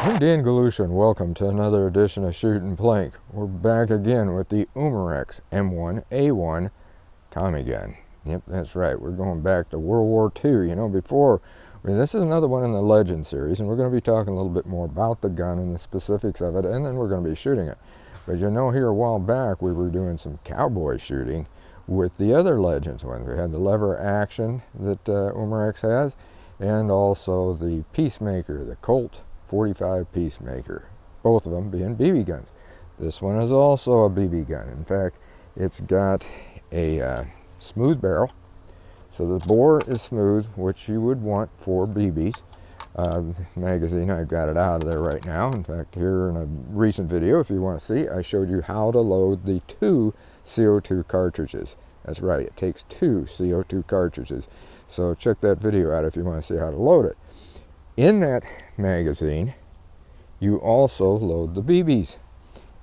I'm Dan Galusha and welcome to another edition of Shootin' Plink. We're back again with the Umarex M1A1 Tommy gun. Yep, that's right. We're going back to World War II. You know, this is another one in the Legend series, and we're going to be talking a little bit more about the gun and the specifics of it, and then we're going to be shooting it. But you know, here a while back we were doing some cowboy shooting with the other Legends ones. We had the lever action that Umarex has, and also the Peacemaker, the Colt 45 Peacemaker, both of them being BB guns. This one is also a BB gun. In fact, it's got a smooth barrel, so the bore is smooth, which you would want for BBs. The magazine, I've got it out of there right now. In fact, here in a recent video, if you want to see, I showed you how to load the 2 CO2 cartridges. That's right, it takes 2 CO2 cartridges. So check that video out if you want to see how to load it. In that magazine, you also load the BBs,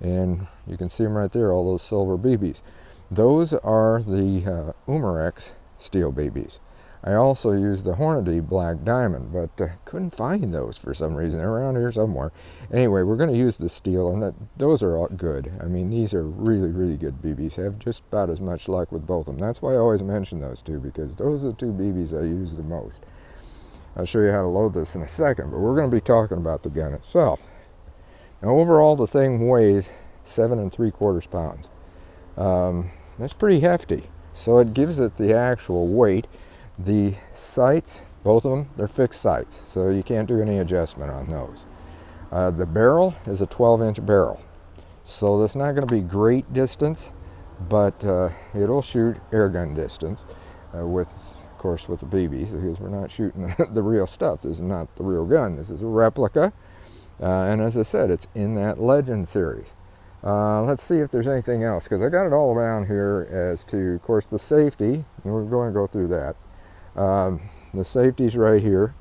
and you can see them right there, all those silver BBs. Those are the Umarex steel BBs. I also used the Hornady Black Diamond, but couldn't find those for some reason. They're around here somewhere. Anyway, we're going to use the steel, and those are all good. I mean, these are really, really good BBs. I have just about as much luck with both of them. That's why I always mention those two, because those are the 2 BBs I use the most. I'll show you how to load this in a second, but we're going to be talking about the gun itself. Now, overall, the thing weighs 7 3/4 pounds. That's pretty hefty, so it gives it the actual weight. The sights, both of them, they're fixed sights, so you can't do any adjustment on those. The barrel is a 12-inch barrel, so that's not going to be great distance, but it'll shoot air gun distance with the BBs, because we're not shooting the real stuff. This is not the real gun. This is a replica, and as I said, it's in that Legend series. Let's see if there's anything else, because I got it all around here as to, of course, the safety, and we're going to go through that. The safety's right here.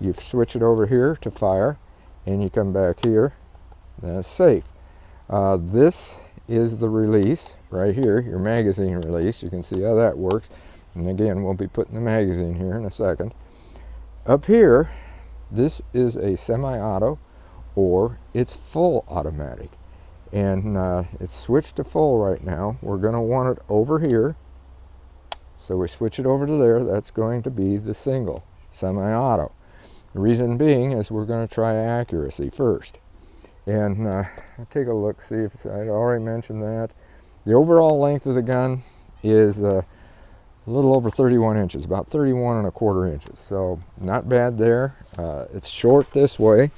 You switch it over here to fire, and you come back here. That's safe. This is the release right here, your magazine release. You can see how that works. And again, we'll be putting the magazine here in a second. Up here, this is a semi-auto, or it's full automatic. And it's switched to full right now. We're going to want it over here. So we switch it over to there. That's going to be the single, semi-auto. The reason being is we're going to try accuracy first. And I'll take a look, see if I'd already mentioned that. The overall length of the gun is a little over 31 inches, about 31 1/4 inches. So not bad there. It's short this way.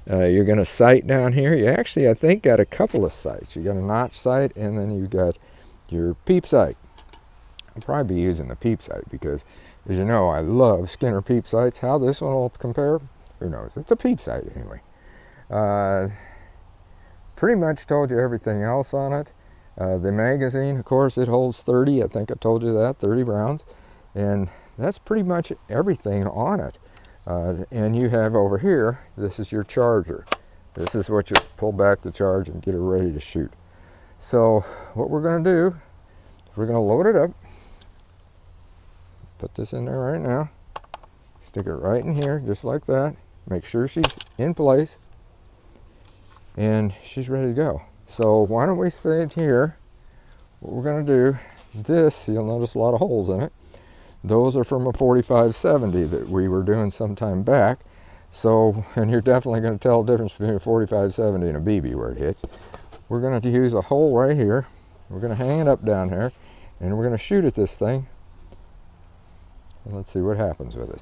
You're going to sight down here. You actually, I think, got a couple of sights. You got a notch sight, and then you got your peep sight. I'll probably be using the peep sight because, as you know, I love Skinner peep sights. How this one will compare, who knows? It's a peep sight anyway. Pretty much told you everything else on it. The magazine, of course, it holds 30. I think I told you that, 30 rounds. And that's pretty much everything on it. And you have over here, this is your charger. This is what you pull back the charge and get it ready to shoot. So what we're going to do, we're going to load it up. Put this in there right now. Stick it right in here, just like that. Make sure she's in place. And she's ready to go. So why don't we say it here. What we're going to do, this, you'll notice a lot of holes in it. Those are from a 4570 that we were doing some time back. So, and you're definitely going to tell the difference between a 4570 and a BB where it hits. We're going to use a hole right here. We're going to hang it up down here, and we're going to shoot at this thing. And let's see what happens with it.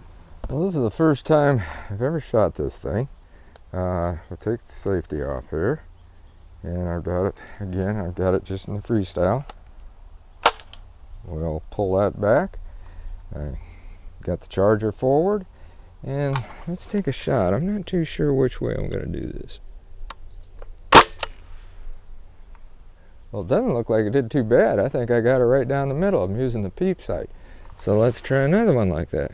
Well, this is the first time I've ever shot this thing. I'll take the safety off here. And I've got it, again, I've got it just in the freestyle. We'll pull that back. I got the charger forward, and let's take a shot. I'm not too sure which way I'm going to do this. Well, it doesn't look like it did too bad. I think I got it right down the middle. I'm using the peep sight. So let's try another one like that.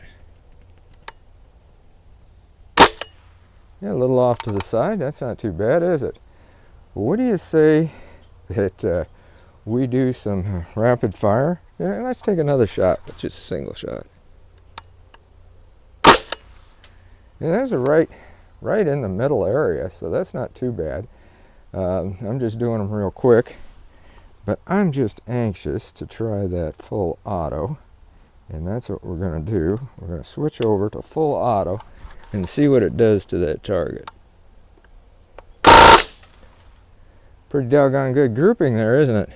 Yeah, a little off to the side. That's not too bad, is it? What do you say that we do some rapid fire? Yeah, let's take another shot. It's just a single shot. Yeah, that was a right right in the middle area, so that's not too bad. I'm just doing them real quick, but I'm just anxious to try that full auto, and that's what we're going to do. We're going to switch over to full auto and see what it does to that target. Pretty doggone good grouping there, isn't it?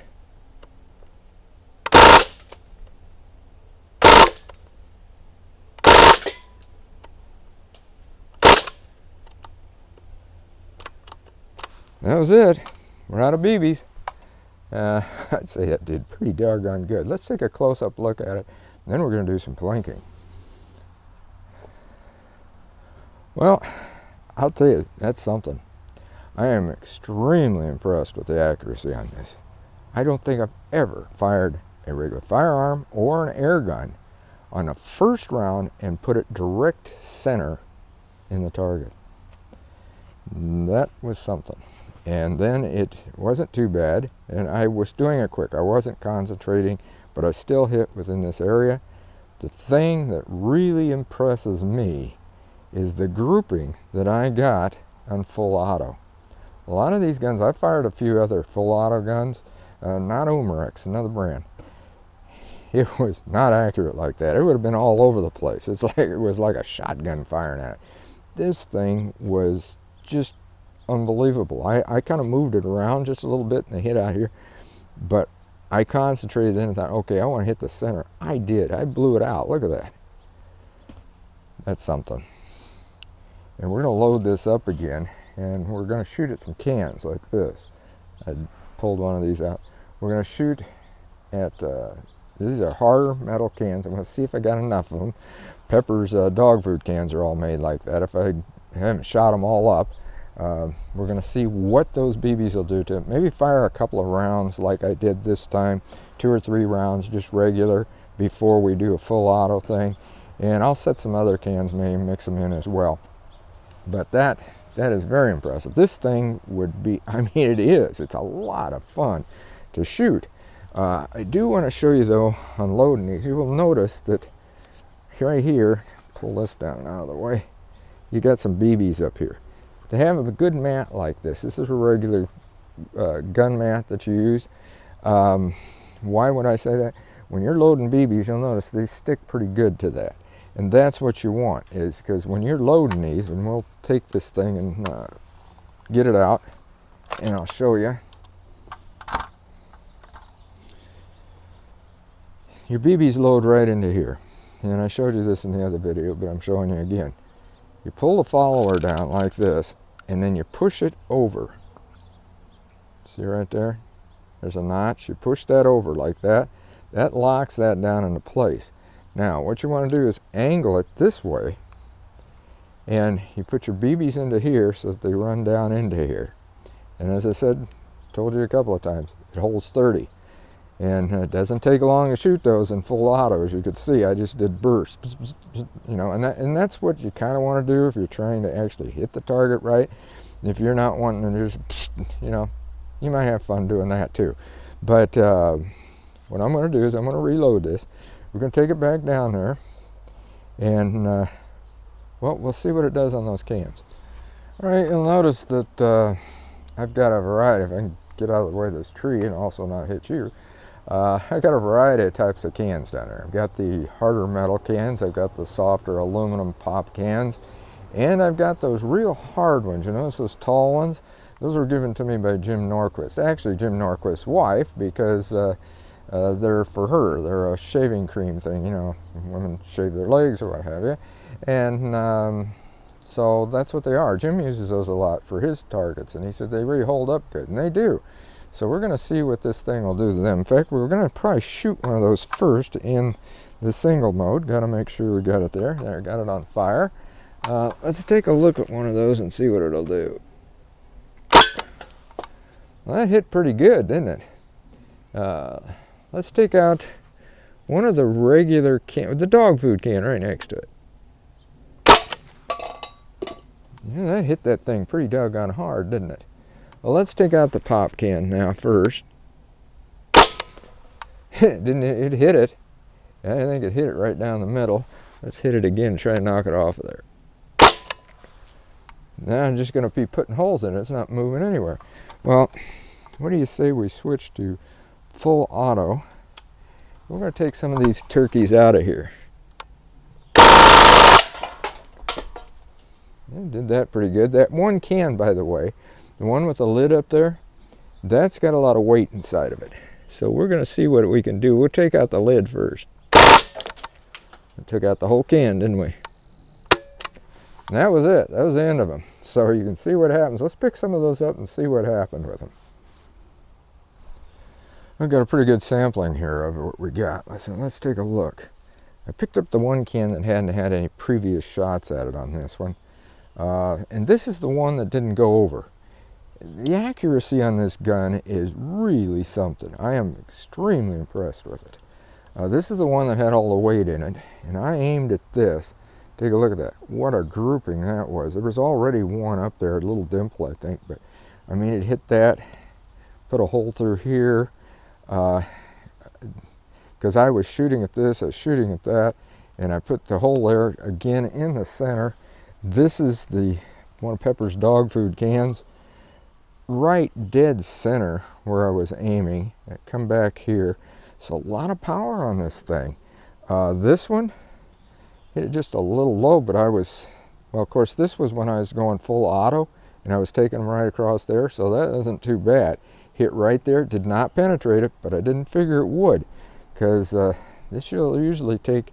That was it. We're out of BBs. I'd say that did pretty doggone good. Let's take a close-up look at it, then we're going to do some plinking. Well, I'll tell you, that's something. I am extremely impressed with the accuracy on this. I don't think I've ever fired a regular firearm or an air gun on the first round and put it direct center in the target. That was something. And then it wasn't too bad, and I was doing it quick. I wasn't concentrating, but I still hit within this area. The thing that really impresses me is the grouping that I got on full auto. A lot of these guns, I fired a few other full auto guns, not Umarex, another brand. It was not accurate like that. It would have been all over the place. It was like a shotgun firing at it. This thing was just unbelievable. I kind of moved it around just a little bit and I hit out here, but I concentrated in and thought, okay, I want to hit the center. I did. I blew it out. Look at that. That's something. And we're going to load this up again, and we're going to shoot at some cans like this. I pulled one of these out. We're going to shoot at, these are harder metal cans. I'm going to see if I got enough of them. Pepper's dog food cans are all made like that. If I haven't shot them all up, we're going to see what those BBs will do to it. Maybe fire a couple of rounds like I did this time, 2 or 3 rounds, just regular, before we do a full auto thing. And I'll set some other cans, maybe mix them in as well. But that is very impressive. This thing would be, I mean, it is. It's a lot of fun to shoot. I do want to show you, though, on loading these. You will notice that right here, pull this down out of the way, you got some BBs up here. To have a good mat like this is a regular gun mat that you use. Why would I say that? When you're loading BBs, you'll notice they stick pretty good to that. And that's what you want, is because when you're loading these, and we'll take this thing and get it out, and I'll show you. Your BBs load right into here. And I showed you this in the other video, but I'm showing you again. You pull the follower down like this, and then you push it over. See right there? There's a notch. You push that over like that. That locks that down into place. Now, what you want to do is angle it this way, and you put your BBs into here so that they run down into here. And as I said, told you a couple of times, it holds 30. And it doesn't take long to shoot those in full auto. As you could see, I just did bursts, you know, and that's what you kind of want to do if you're trying to actually hit the target right. If you're not wanting to just, you know, you might have fun doing that too. But what I'm going to do is I'm going to reload this. We're going to take it back down there, and well, we'll see what it does on those cans. All right, you'll notice that I've got a variety. If I can get out of the way of this tree and also not hit you. I got a variety of types of cans down there. I've got the harder metal cans, I've got the softer aluminum pop cans, and I've got those real hard ones. You notice those tall ones? Those were given to me by Jim Norquist. Actually, Jim Norquist's wife, because they're for her. They're a shaving cream thing, you know, women shave their legs or what have you. And so that's what they are. Jim uses those a lot for his targets, and he said they really hold up good, and they do. So we're going to see what this thing will do to them. In fact, we're going to probably shoot one of those first in the single mode. Got to make sure we got it there. There, got it on fire. Let's take a look at one of those and see what it'll do. Well, that hit pretty good, didn't it? Let's take out one of the regular can, the dog food can right next to it. Yeah, that hit that thing pretty doggone hard, didn't it? Well, let's take out the pop can now first. Didn't it hit it? I think it hit it right down the middle. Let's hit it again and try to knock it off of there. Now I'm just going to be putting holes in it. It's not moving anywhere. Well, what do you say we switch to full auto? We're going to take some of these turkeys out of here. Yeah, did that pretty good. That one can, by the way, the one with the lid up there, that's got a lot of weight inside of it. So we're going to see what we can do. We'll take out the lid first. We took out the whole can, didn't we? And that was it. That was the end of them. So you can see what happens. Let's pick some of those up and see what happened with them. I've got a pretty good sampling here of what we got. Let's take a look. I picked up the one can that hadn't had any previous shots at it on this one. And this is the one that didn't go over. The accuracy on this gun is really something. I am extremely impressed with it. This is the one that had all the weight in it, and I aimed at this. Take a look at that. What a grouping that was. There was already one up there, a little dimple, I think, but I mean, it hit that, put a hole through here, because I was shooting at this, I was shooting at that, and I put the hole there again in the center. This is one of Pepper's dog food cans, right dead center where I was aiming. I come back here, so a lot of power on this thing. This one hit it just a little low, but well, of course, this was when I was going full auto, and I was taking them right across there, so that isn't too bad. Hit right there, did not penetrate it, but I didn't figure it would, because this will usually take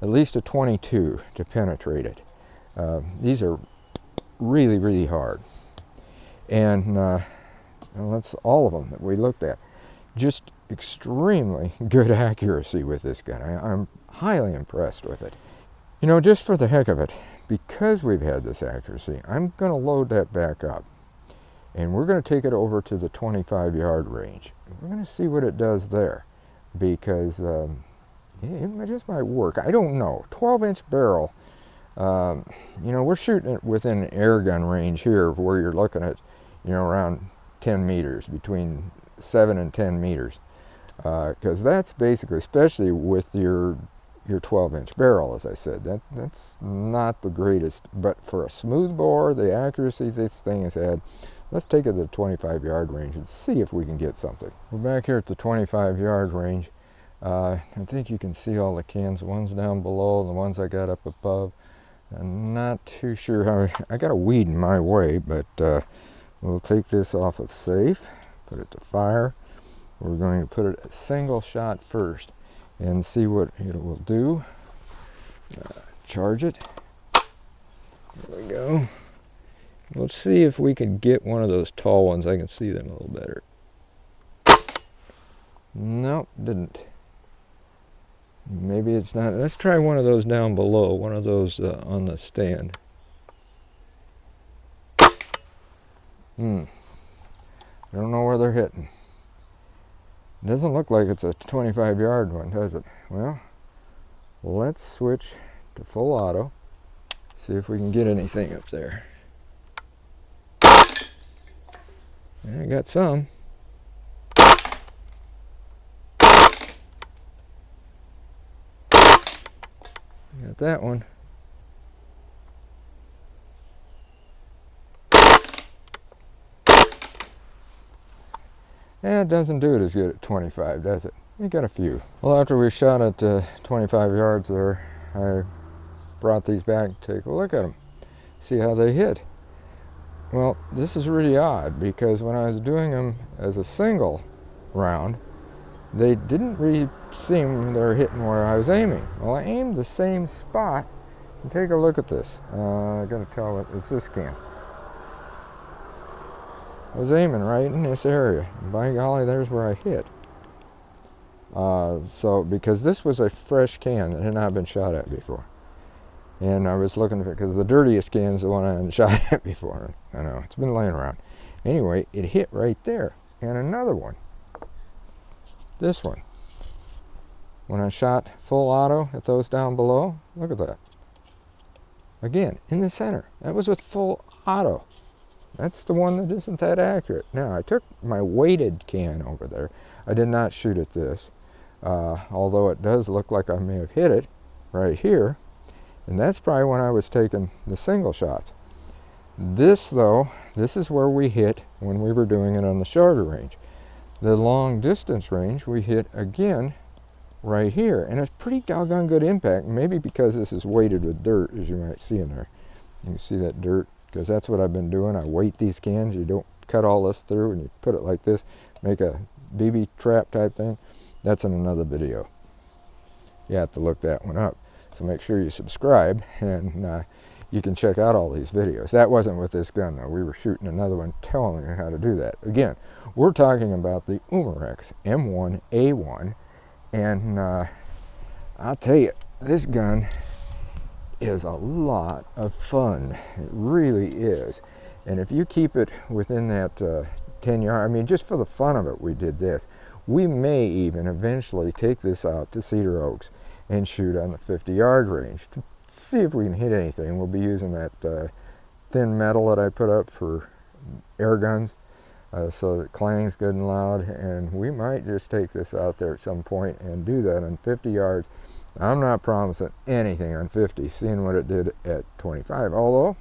at least a 22 to penetrate it. These are really, really hard. And that's all of them that we looked at. Just extremely good accuracy with this gun. I'm highly impressed with it. You know, just for the heck of it, because we've had this accuracy, I'm going to load that back up. And we're going to take it over to the 25-yard range. We're going to see what it does there, because it just might work. I don't know. 12-inch barrel. You know, we're shooting it within air gun range here, where you're looking at, you know, around 10 meters, between 7 and 10 meters. Because that's basically, especially with your 12-inch barrel, as I said, that's not the greatest. But for a smooth bore, the accuracy this thing has had, let's take it to the 25-yard range and see if we can get something. We're back here at the 25-yard range. I think you can see all the cans, the ones down below, the ones I got up above. I'm not too sure how, I got a weed in my way, but we'll take this off of safe, put it to fire. We're going to put it a single shot first and see what it will do. Charge it. There we go. Let's see if we can get one of those tall ones. I can see them a little better. Nope, didn't. Maybe it's not. Let's try one of those down below, one of those on the stand. I don't know where they're hitting. It doesn't look like it's a 25-yard one, does it? Well, let's switch to full auto, see if we can get anything up there. I got some. Got that one. Yeah, it doesn't do it as good at 25, does it? We got a few. Well, after we shot at 25 yards there, I brought these back to take a look at them, see how they hit. Well, this is really odd, because when I was doing them as a single round, they didn't really seem they were hitting where I was aiming. Well, I aimed the same spot, and take a look at this. I gotta tell it, it's this can. I was aiming right in this area. By golly, there's where I hit. So, because this was a fresh can that had not been shot at before. And I was looking for, because the dirtiest can is the one I hadn't shot at before. I know, it's been laying around. Anyway, it hit right there. And another one. This one. When I shot full auto at those down below, look at that. Again, in the center. That was with full auto. That's the one that isn't that accurate. Now, I took my weighted can over there. I did not shoot at this, although it does look like I may have hit it right here. And that's probably when I was taking the single shots. This though, this is where we hit when we were doing it on the shorter range. The long distance range we hit again right here, and it's pretty doggone good impact, maybe because this is weighted with dirt, as you might see in there. You can see that dirt, because that's what I've been doing. I weight these cans. You don't cut all this through and you put it like this, make a BB trap type thing. That's in another video. You have to look that one up. So make sure you subscribe, and you can check out all these videos. That wasn't with this gun though. We were shooting another one telling you how to do that. Again, we're talking about the Umarex M1A1, and I'll tell you, this gun is a lot of fun. It really is. And if you keep it within that 10-yard, I mean, just for the fun of it, we did this. We may even eventually take this out to Cedar Oaks and shoot on the 50-yard range to see if we can hit anything. We'll be using that thin metal that I put up for air guns, so that it clangs good and loud, and we might just take this out there at some point and do that on 50 yards. I'm not promising anything on 50, seeing what it did at 25, although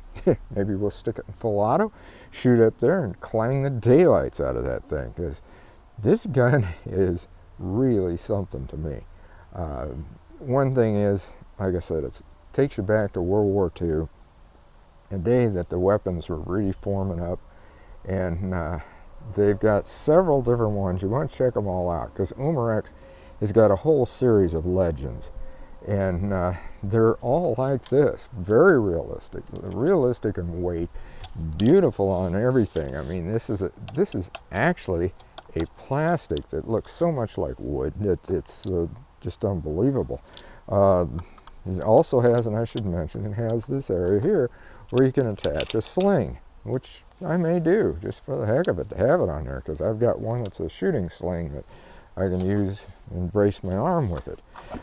maybe we'll stick it in full auto, shoot up there and clang the daylights out of that thing, because this gun is really something to me. One thing is, like I said, it takes you back to World War II, a day that the weapons were really forming up, and they've got several different ones. You want to check them all out, because Umarex has got a whole series of legends, and they're all like this, very realistic in weight, beautiful on everything. I mean, this is actually a plastic that looks so much like wood that it's just unbelievable. It also has, and I should mention, it has this area here where you can attach a sling, which I may do just for the heck of it, to have it on there, because I've got one that's a shooting sling that I can use and brace my arm with it.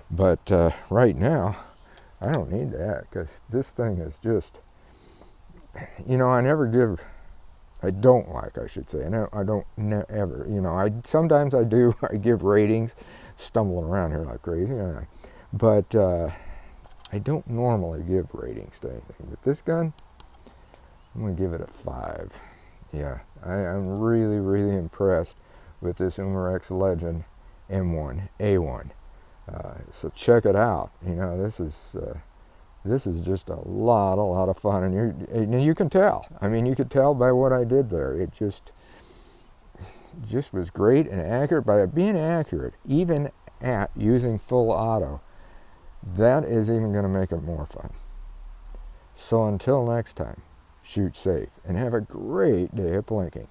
But right now, I don't need that, because this thing is just, you know, I don't like, I should say, I don't ever, you know, sometimes I do, I give ratings, stumbling around here like crazy, aren't I? But I don't normally give ratings to anything. But this gun, I'm going to give it a 5. Yeah, I'm really, really impressed with this Umarex Legend M1A1. So check it out. You know, this is just a lot of fun, and you can tell. I mean, you could tell by what I did there. It just was great and accurate. By it being accurate, even at using full auto, that is even going to make it more fun. So until next time, shoot safe and have a great day of plinking.